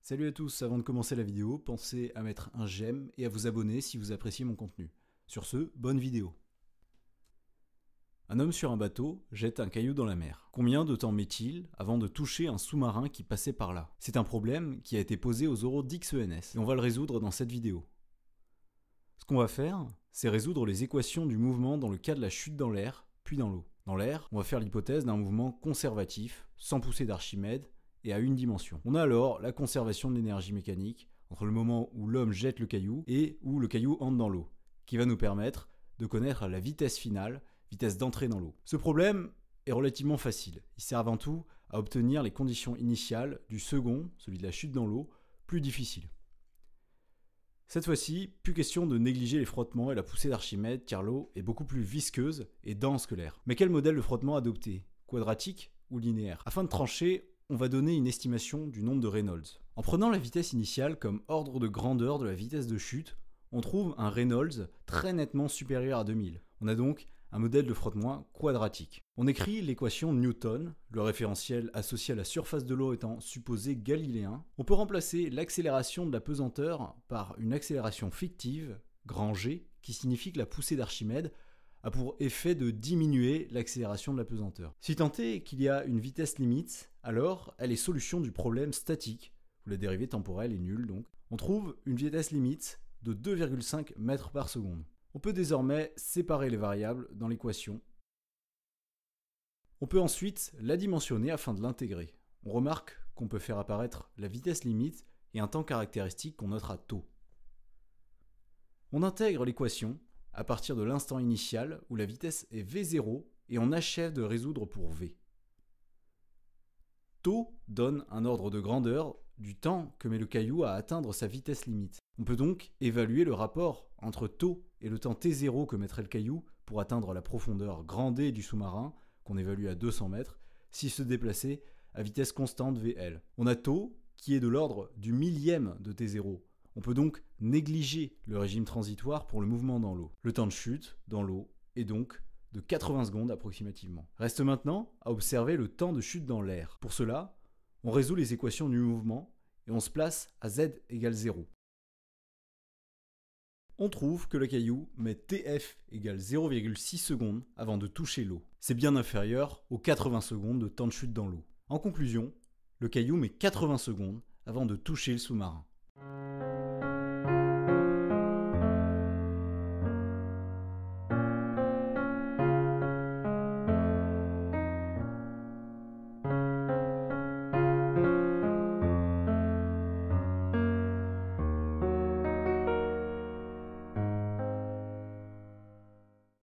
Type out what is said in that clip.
Salut à tous, avant de commencer la vidéo, pensez à mettre un j'aime et à vous abonner si vous appréciez mon contenu. Sur ce, bonne vidéo. Un homme sur un bateau jette un caillou dans la mer. Combien de temps met-il avant de toucher un sous-marin qui passait par là? C'est un problème qui a été posé aux oraux d'XENS et on va le résoudre dans cette vidéo. Ce qu'on va faire, c'est résoudre les équations du mouvement dans le cas de la chute dans l'air, puis dans l'eau. Dans l'air, on va faire l'hypothèse d'un mouvement conservatif, sans poussée d'Archimède, et à une dimension. On a alors la conservation de l'énergie mécanique entre le moment où l'homme jette le caillou et où le caillou entre dans l'eau, qui va nous permettre de connaître la vitesse finale, vitesse d'entrée dans l'eau. Ce problème est relativement facile. Il sert avant tout à obtenir les conditions initiales du second, celui de la chute dans l'eau, plus difficile. Cette fois-ci, plus question de négliger les frottements et la poussée d'Archimède car l'eau est beaucoup plus visqueuse et dense que l'air. Mais quel modèle de frottement adopter? Quadratique ou linéaire? Afin de trancher, on va donner une estimation du nombre de Reynolds. En prenant la vitesse initiale comme ordre de grandeur de la vitesse de chute, on trouve un Reynolds très nettement supérieur à 2000. On a donc un modèle de frottement quadratique. On écrit l'équation Newton, le référentiel associé à la surface de l'eau étant supposé galiléen. On peut remplacer l'accélération de la pesanteur par une accélération fictive, grand G, qui signifie que la poussée d'Archimède a pour effet de diminuer l'accélération de la pesanteur. Si tant est qu'il y a une vitesse limite, alors elle est solution du problème statique, où la dérivée temporelle est nulle donc. On trouve une vitesse limite de 2,5 mètres par seconde. On peut désormais séparer les variables dans l'équation. On peut ensuite la dimensionner afin de l'intégrer. On remarque qu'on peut faire apparaître la vitesse limite et un temps caractéristique qu'on notera taux. On intègre l'équation à partir de l'instant initial où la vitesse est V0 et on achève de résoudre pour V. Taux donne un ordre de grandeur du temps que met le caillou à atteindre sa vitesse limite. On peut donc évaluer le rapport entre taux et le temps T0 que mettrait le caillou pour atteindre la profondeur grand D du sous-marin, qu'on évalue à 200 mètres, s'il se déplaçait à vitesse constante VL. On a taux qui est de l'ordre du millième de T0. On peut donc négliger le régime transitoire pour le mouvement dans l'eau. Le temps de chute dans l'eau est donc de 80 secondes approximativement. Reste maintenant à observer le temps de chute dans l'air. Pour cela, on résout les équations du mouvement et on se place à z égale 0. On trouve que le caillou met TF égale 0,6 secondes avant de toucher l'eau. C'est bien inférieur aux 80 secondes de temps de chute dans l'eau. En conclusion, le caillou met 80 secondes avant de toucher le sous-marin.